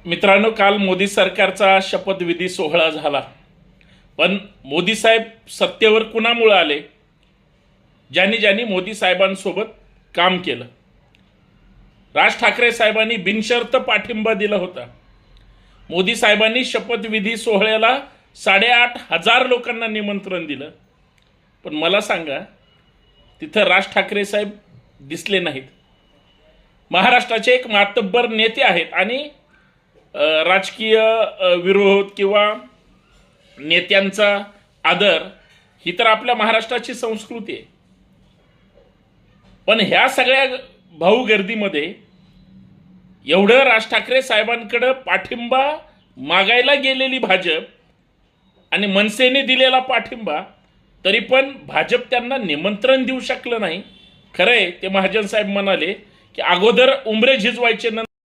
मित्रांनो, काल मोदी सरकारचा शपथविधी सोहळा झाला. पण मोदी साहेब सत्तेवर कुणामुळे आले? ज्यांनी ज्यांनी मोदी साहेबांसोबत काम केलं. राज ठाकरे साहेबांनी बिनशर्त पाठिंबा दिला होता. मोदी साहेबांनी शपथविधी सोहळ्याला 8,500 लोकांना निमंत्रण दिलं. पण मला सांगा, तिथं राज ठाकरे साहेब दिसले नाहीत. महाराष्ट्राचे एक मातब्बर नेते आहेत आणि राजकीय विरोध किंवा नेत्यांचा आदर ही तर आपल्या महाराष्ट्राची संस्कृती आहे. पण ह्या सगळ्या भाऊ गर्दीमध्ये एवढं राज ठाकरे साहेबांकडे पाठिंबा मागायला गेलेली भाजप आणि मनसेने दिलेला पाठिंबा, तरी पण भाजप त्यांना निमंत्रण देऊ शकलं नाही. खरंय, ते महाजन साहेब म्हणाले की अगोदर उंबरे झिजवायचे,